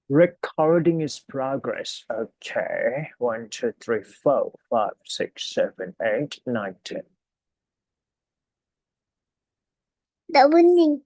Recording is progress. Okay. 1, 2, 3, 4, 5, 6, 7, 8, 9, 10. Đậu Vinh nhìn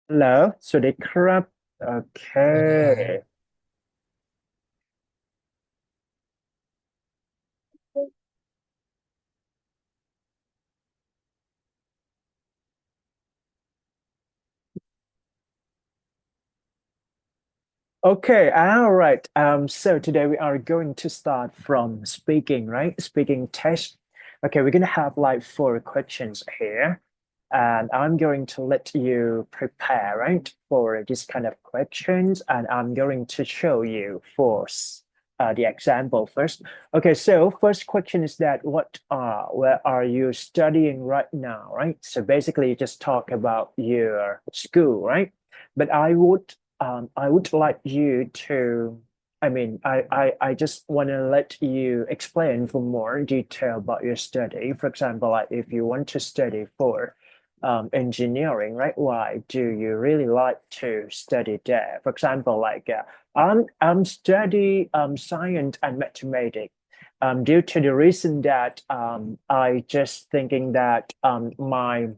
Hello สวัสดีครับโอเคสวัสดีครับ Okay, all right. So today we are going to start from speaking, right? Speaking test. Okay, we're gonna have like four questions here, and I'm going to let you prepare, right, for this kind of questions, and I'm going to show you for the example first. Okay, so first question is that where are you studying right now, right? So basically, you just talk about your school, right? But I would like you to, I just want to let you explain for more detail about your study. For example, like if you want to study for engineering, right? Why do you really like to study there? For example, I'm study science and mathematics. Due to the reason that I just thinking that my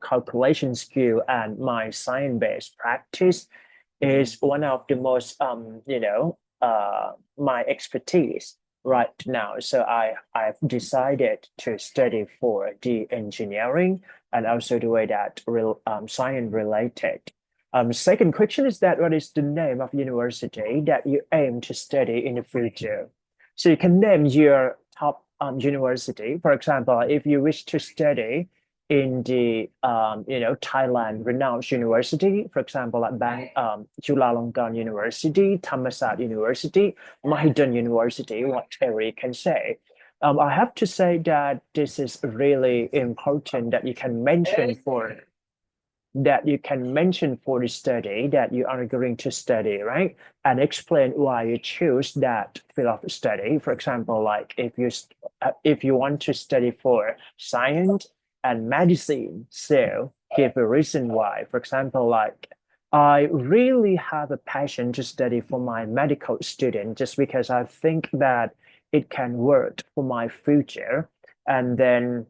calculation skill and my science-based practice is one of the most my expertise right now. So I've decided to study for the engineering and also the way that real science related. Second question is that what is the name of university that you aim to study in the future? So you can name your top university. For example, if you wish to study in the Thailand renowned university, for example, like Chulalongkorn University, Thammasat University, Mahidol University, whatever you can say. I have to say that this is really important that you can mention for the study that you are going to study, right? And explain why you choose that field of study. For example, like if you want to study for science and medicine, so give a reason why. For example, like I really have a passion to study for my medical student just because I think that it can work for my future. And then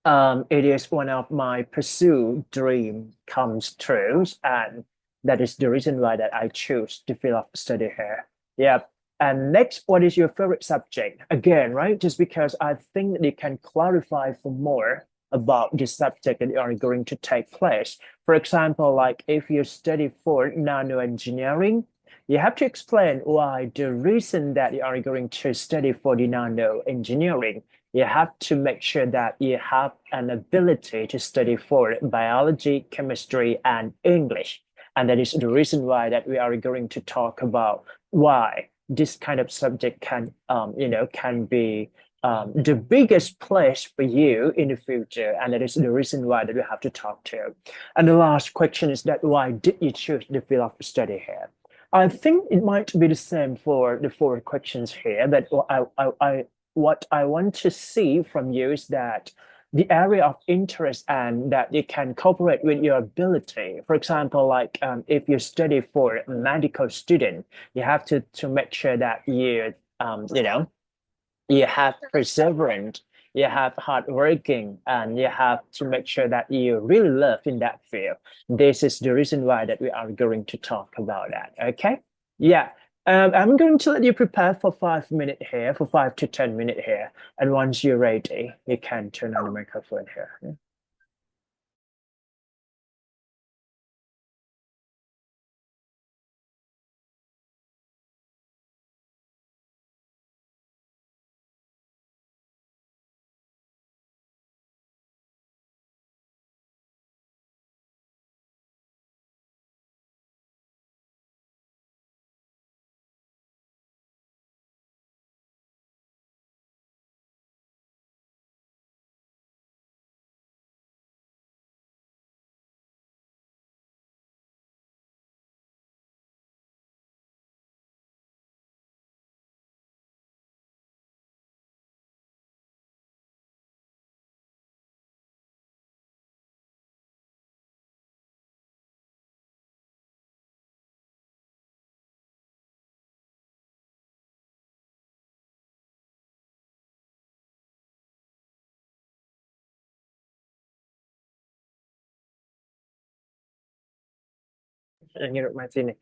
it is one of my pursuit dream comes true, and that is the reason why that I choose to fill up study here. Yeah. And next, what is your favorite subject? Again, right? Just because I think that you can clarify for more about the subject that you are going to take place. For example, like if you study for nano engineering, you have to explain why the reason that you are going to study for the nano engineering. You have to make sure that you have an ability to study for biology, chemistry, and English. And that is the reason why that we are going to talk about why this kind of subject can be the biggest place for you in the future. And that is the reason why that we have to talk to. And the last question is that why did you choose the field of study here? I think it might be the same for the four questions here, but what I want to see from you is that the area of interest and that you can cooperate with your ability. For example, like if you study for a medical student, you have to make sure that you have perseverance, you have hard working, and you have to make sure that you really love in that field. This is the reason why that we are going to talk about that. Okay? Yeah. I'm going to let you prepare for 5 minutes here, for 5 to 10 minutes here. And once you're ready, you can turn on the microphone here. Yeah. And you're Martini.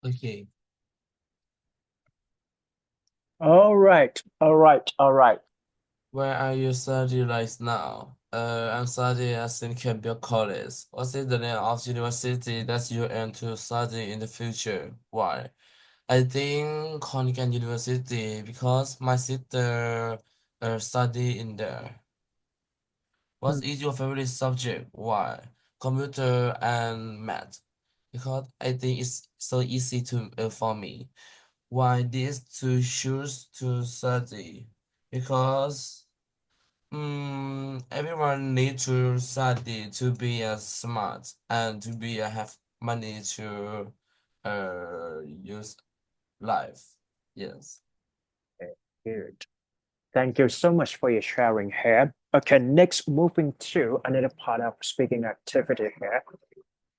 Okay. All right, all right, all right. Where are you studying right now? I'm studying at St. Campbell College. What is the name of university that you aim to study in the future? Why? I think Congan University because my sister study in there. What Hmm. is your favorite subject? Why? Computer and math. Because I think it's so easy to for me. Why this to choose to study? Because everyone needs to study to be smart and to be have money to use life. Yes. Okay, good. Thank you so much for your sharing here. Okay, next moving to another part of speaking activity here.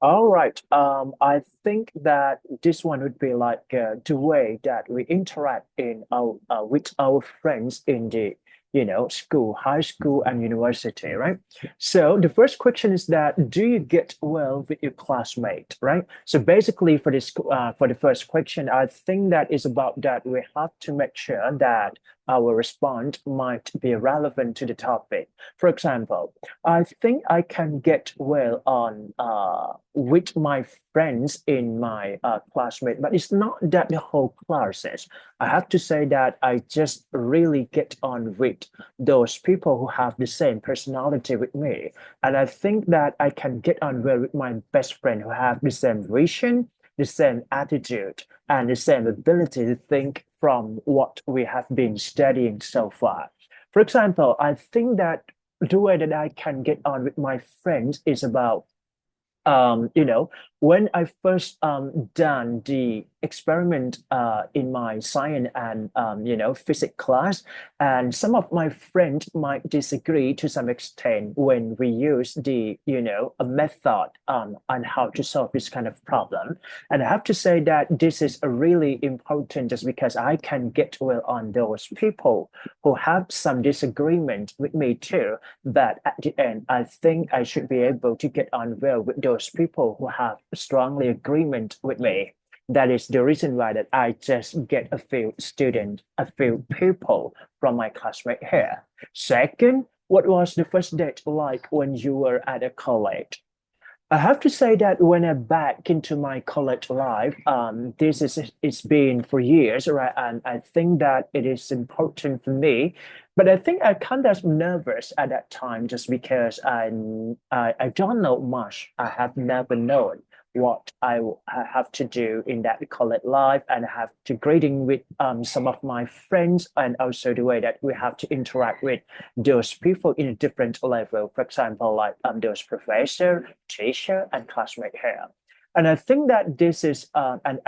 All right. I think that this one would be like the way that we interact in our with our friends in the school, high school, and university, right? So the first question is that do you get well with your classmate, right? So basically, for the first question, I think that is about that we have to make sure that our response might be relevant to the topic. For example, I think I can get well on with my friends in my classmate, but it's not that the whole class is. I have to say that I just really get on with those people who have the same personality with me, and I think that I can get on well with my best friend who have the same vision, the same attitude, and the same ability to think from what we have been studying so far. For example, I think that the way that I can get on with my friends is about you know, when I first done the experiment in my science and physics class, and some of my friends might disagree to some extent when we use the a method on how to solve this kind of problem. And I have to say that this is a really important just because I can get well on those people who have some disagreement with me too, but at the end, I think I should be able to get on well with those people who have strongly agreement with me. That is the reason why that I just get a few students, a few people from my classmate here. Second, what was the first date like when you were at a college? I have to say that when I back into my college life, this is it's been for years, right? And I think that it is important for me, but I think I kind of nervous at that time just because I don't know much. I have never known what I have to do in that college life, and I have to grading with some of my friends, and also the way that we have to interact with those people in a different level. For example, like those professor, teacher, and classmate here. And I think that this is an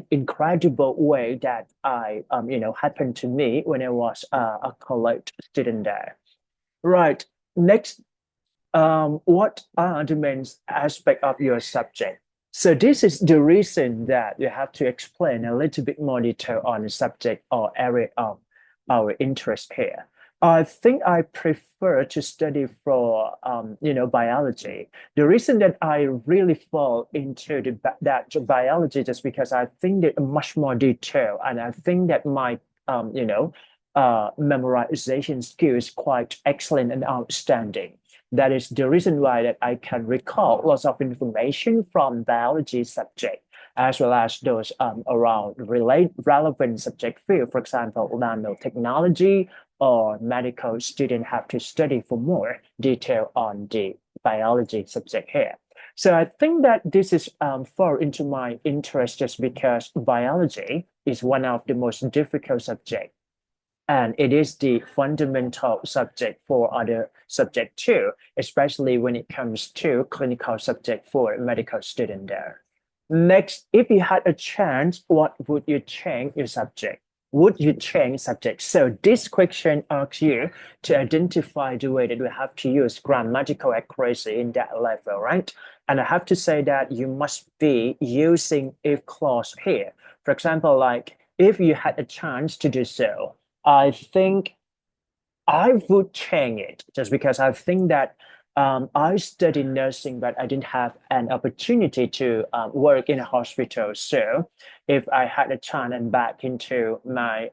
incredible way that happened to me when I was a college student there. Right. Next, what are the main aspect of your subject? So this is the reason that you have to explain a little bit more detail on the subject or area of our interest here. I think I prefer to study for biology. The reason that I really fall into that biology just because I think that much more detail, and I think that my memorization skill is quite excellent and outstanding. That is the reason why that I can recall lots of information from biology subject as well as those around relevant subject field. For example, nanotechnology or medical student have to study for more detail on the biology subject here. So I think that this is fall into my interest just because biology is one of the most difficult subjects and it is the fundamental subject for other subject too, especially when it comes to clinical subject for medical student there. Next, if you had a chance, what would you change your subject? Would you change subject? So this question asks you to identify the way that we have to use grammatical accuracy in that level, right? And I have to say that you must be using if clause here. For example, like if you had a chance to do so, I think I would change it just because I think that I studied nursing, but I didn't have an opportunity to work in a hospital. So, if I had a chance and back into my,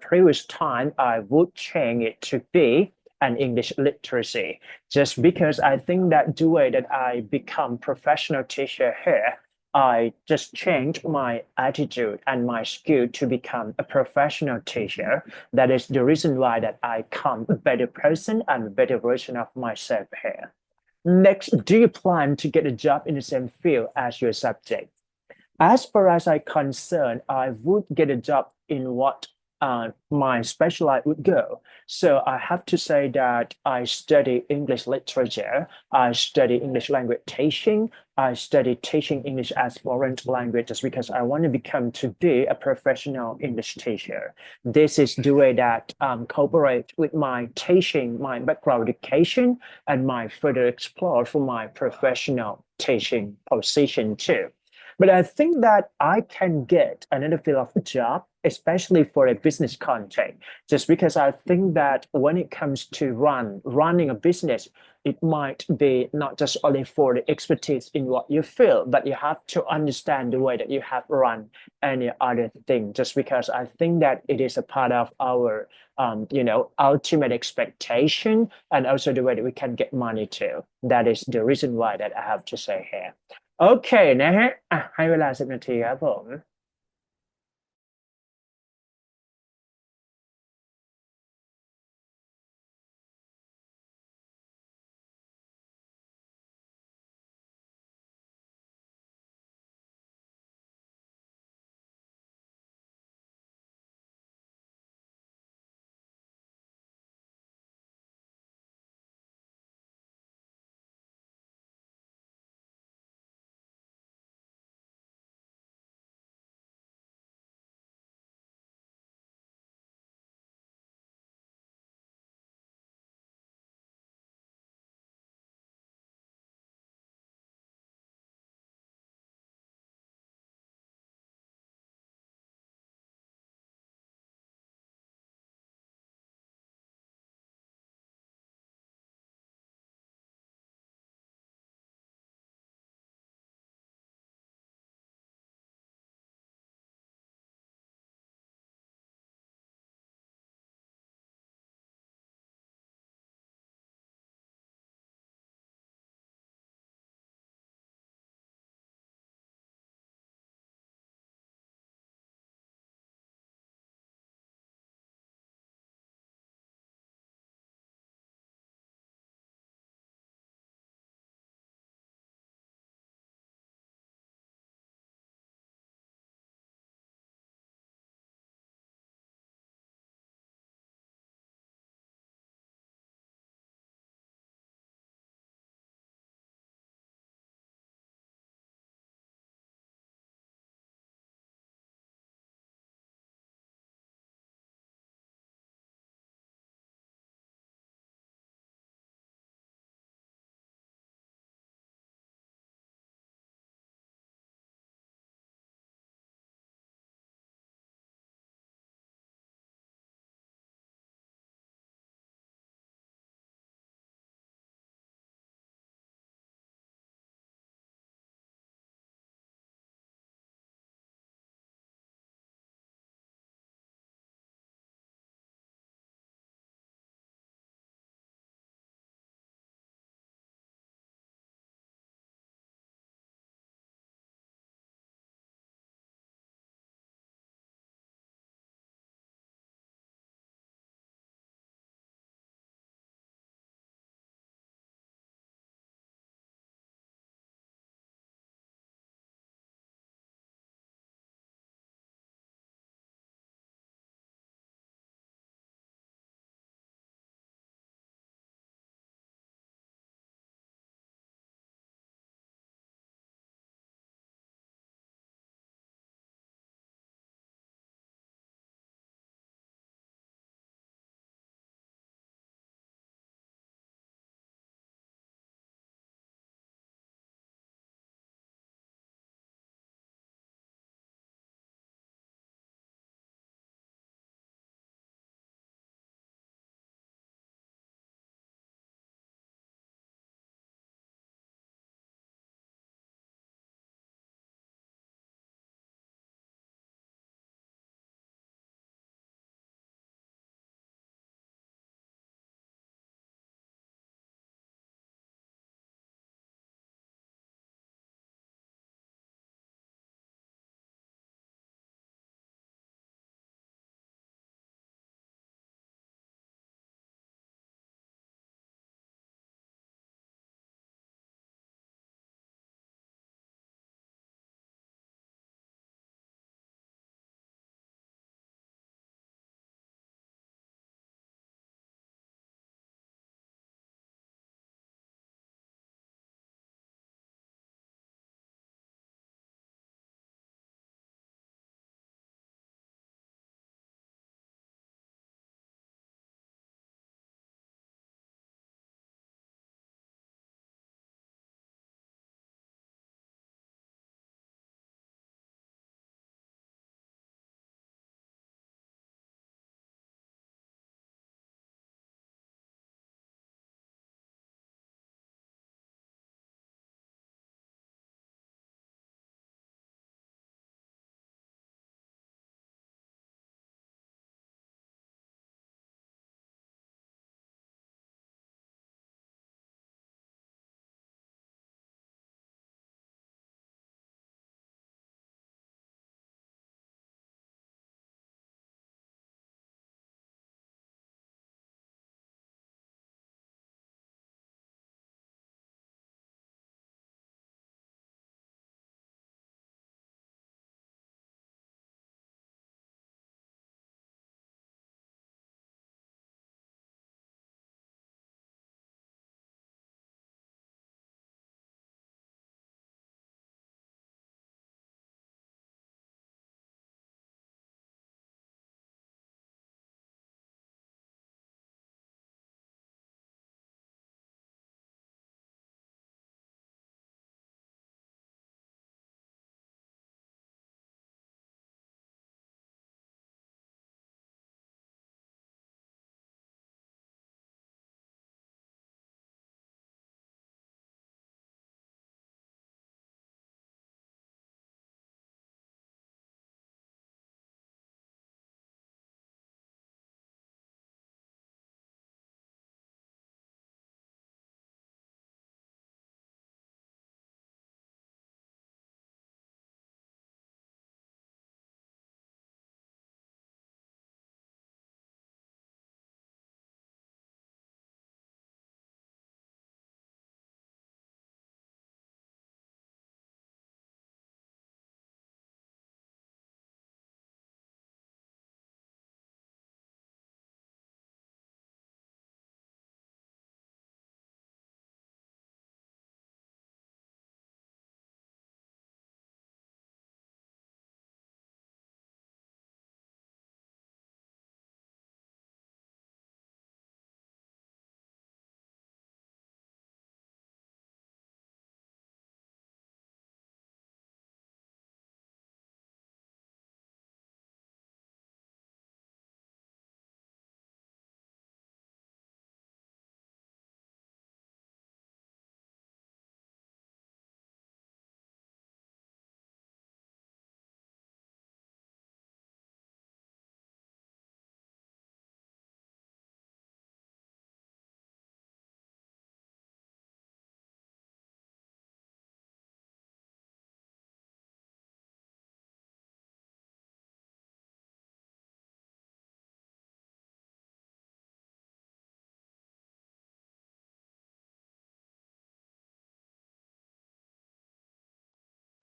previous time, I would change it to be an English literacy, just because I think that the way that I become professional teacher here, I just changed my attitude and my skill to become a professional teacher. That is the reason why that I become a better person and a better version of myself here. Next, do you plan to get a job in the same field as your subject? As far as I concern, I would get a job in what my specialty would go. So I have to say that I study English literature, I study English language teaching, I study teaching English as foreign language just because I want to become to be a professional English teacher. This is the way that cooperate with my teaching, my background education, and my further explore for my professional teaching position too. But I think that I can get another field of job, especially for a business context, just because I think that when it comes to running a business, it might be not just only for the expertise in what you feel, but you have to understand the way that you have run any other thing. Just because I think that it is a part of our, ultimate expectation, and also the way that we can get money too. That is the reason why that I have to say here. โอเคนะฮะให้เวลา10 นาทีครับผม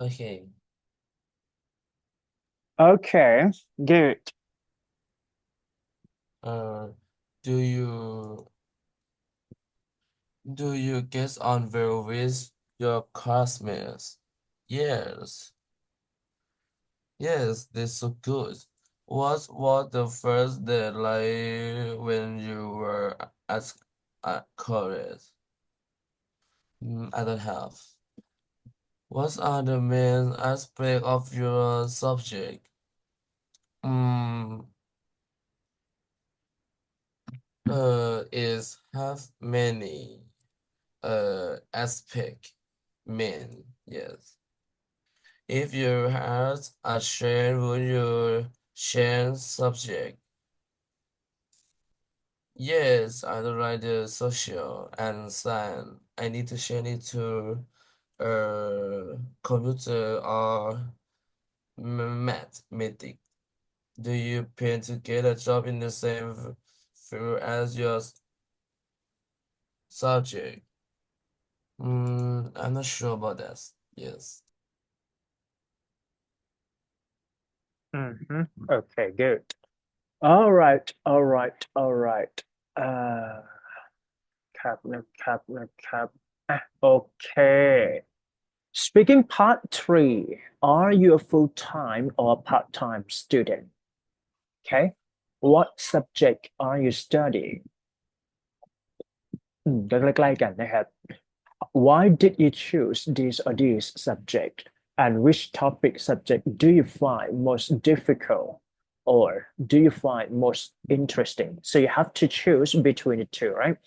Okay. Okay, good. Uh, do you get on well with your classmates? Yes. Yes, they're so good. What was the first day like when you were at college? I don't have. What are the main aspects of your subject? Mm, is have many aspect main, yes. If you had a share, would you share subject? Yes, I don't like the social and science. I need to share it to computer or mathematics. Do you plan to get a job in the same field as your subject? I'm not sure about that. Yes. Okay, good. All right, all right, all right. Uh, cap. Okay. Speaking part three, are you a full-time or part-time student? Okay. What subject are you studying? ก็ใกล้ๆกันนะครับ Why did you choose this or this subject? And which topic subject do you find most difficult or do you find most interesting? So you have to choose between the two, right?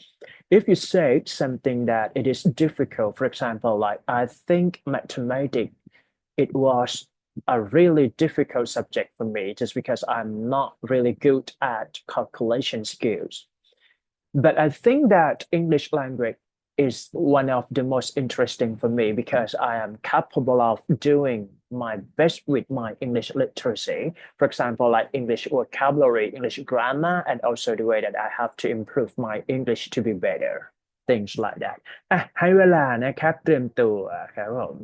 If you say something that it is difficult, for example, like I think mathematics, it was a really difficult subject for me just because I'm not really good at calculation skills. But I think that English language is one of the most interesting for me because I am capable of doing my best with my English literacy. For example, like English vocabulary, English grammar, and also the way that I have to improve my English to be better. Things like that. อ่ะให้เวลานะครับเตรียมตัวครับผม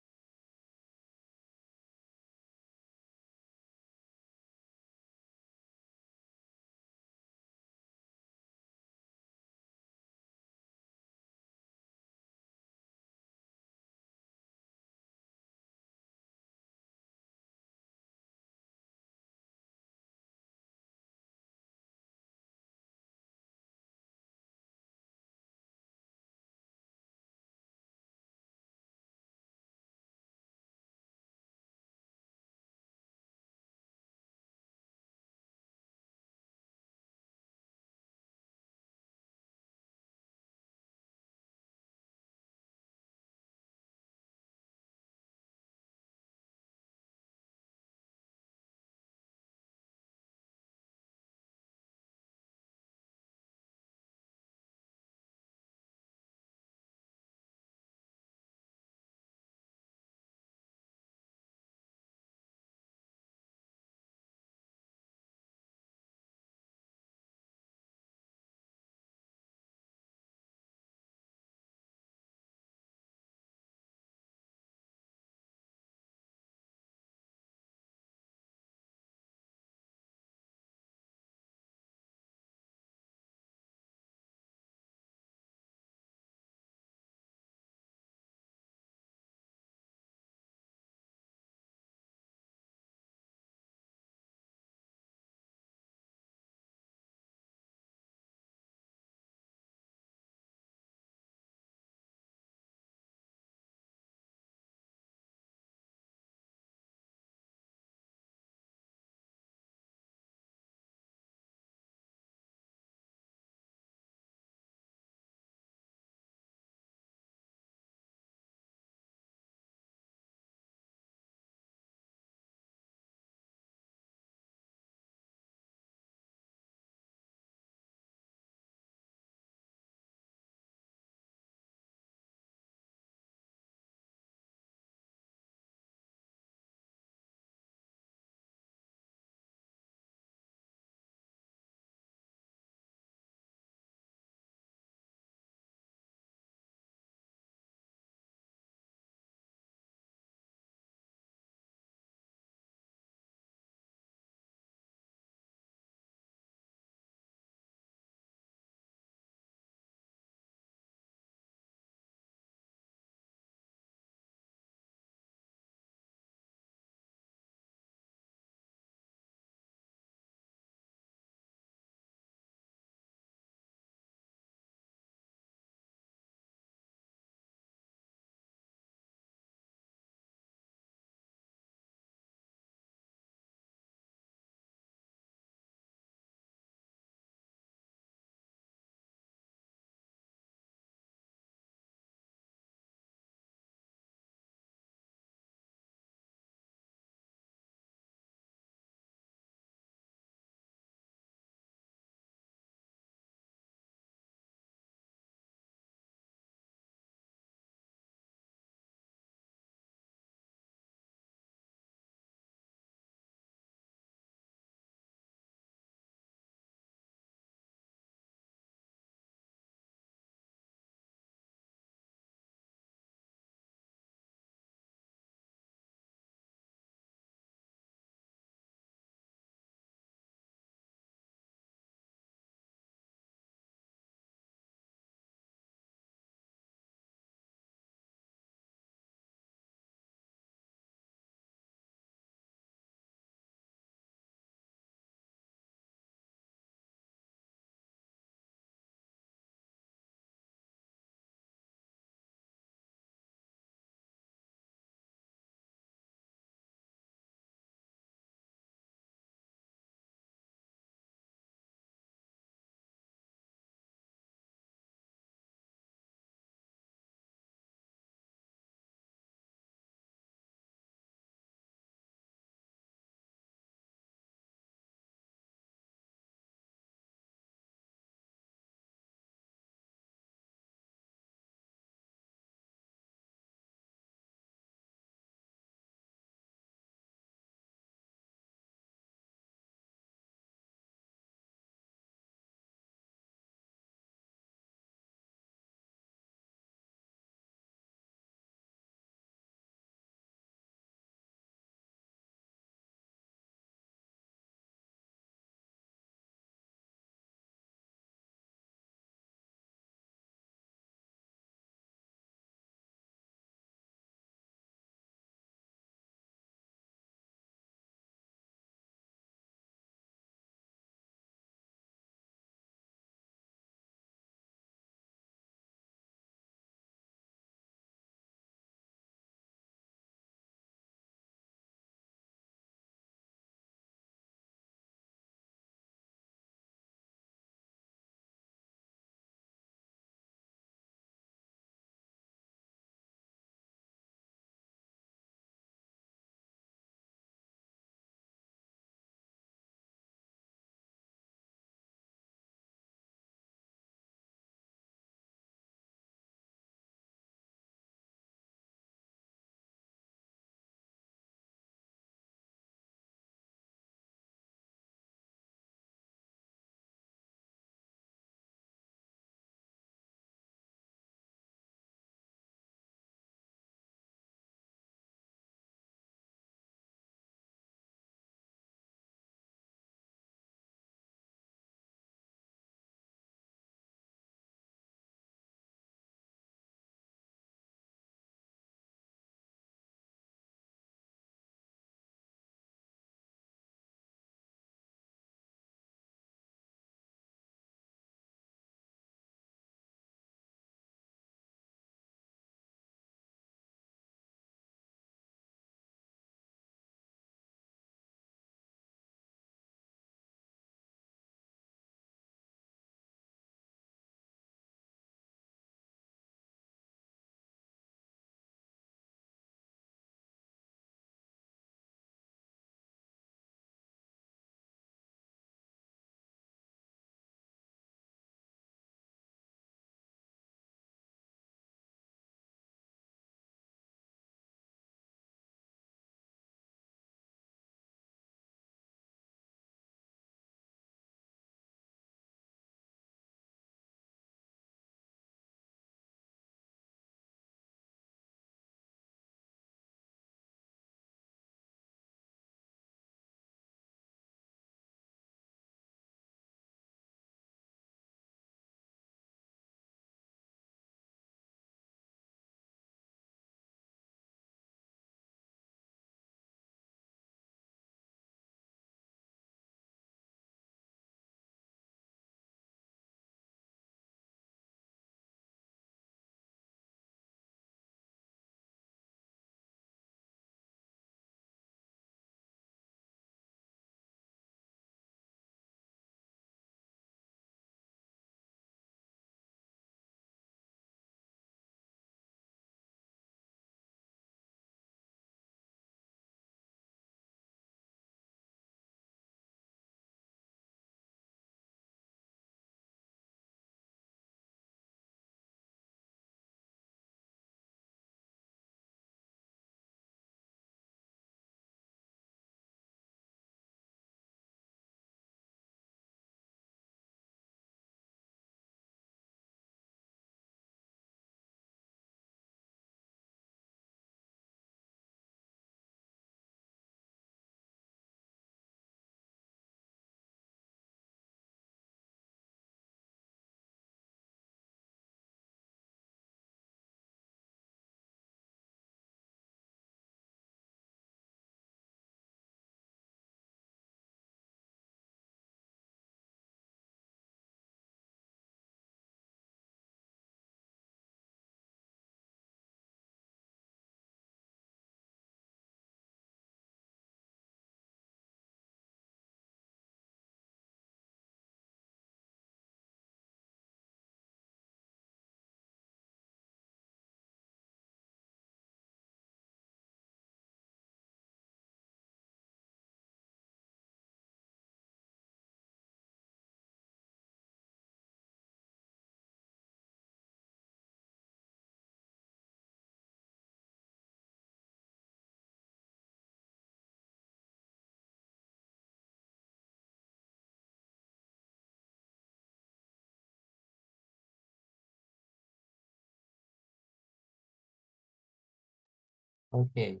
Okay.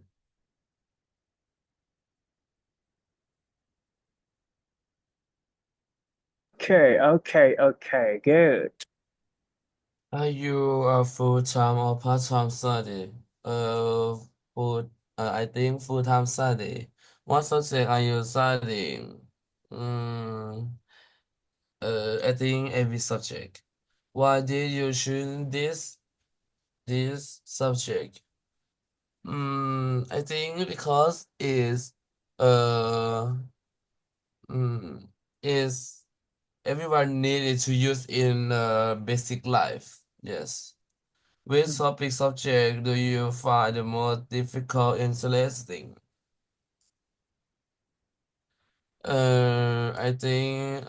Okay, good. Are you a full-time or part-time study? Uh, full, I think full-time study. What subject are you studying? Mm, I think every subject. Why did you choose this subject? I think because uh mm, is everyone needed to use in basic life. Yes. Which topic subject do you find the most difficult interesting? I think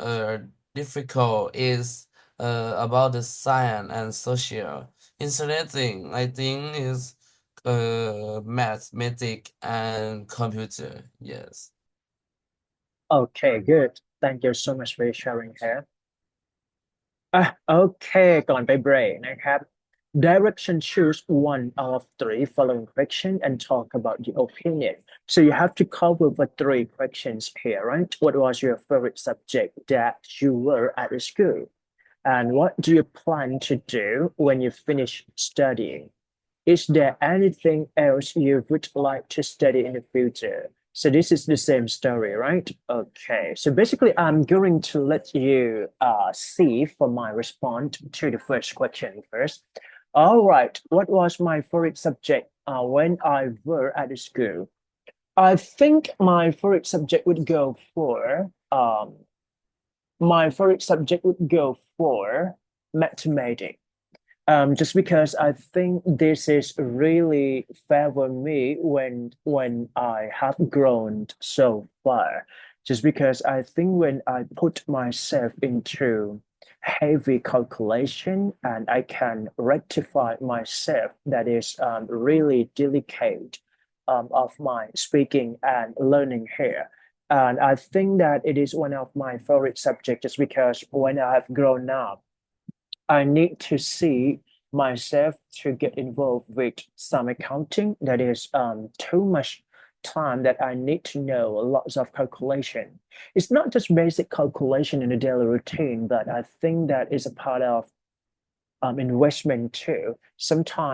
difficult is about the science and social. Interesting, I think is mathematics and computer. Yes. Okay, good. Thank you so much for sharing here. ก่อนไปเบรกนะครับ Direction choose one of three following questions and talk about your opinion. So you have to cover the three questions here, right? What was your favorite subject that you were at the school? And what do you plan to do when you finish studying? Is there anything else you would like to study in the future? So this is the same story, right? Okay. So basically, I'm going to let you see for my response to the first question first. All right. What was my favorite subject when I were at the school? I think my favorite subject would go for mathematics. Just because I think this is really favor me when I have grown so far. Just because I think when I put myself into heavy calculation and I can rectify myself, that is really delicate of my speaking and learning here. And I think that it is one of my favorite subjects just because when I have grown up, I need to see myself to get involved with some accounting. That is too much time that I need to know lots of calculation. It's not just basic calculation in a daily routine, but I think that is a part of investment too. Sometimes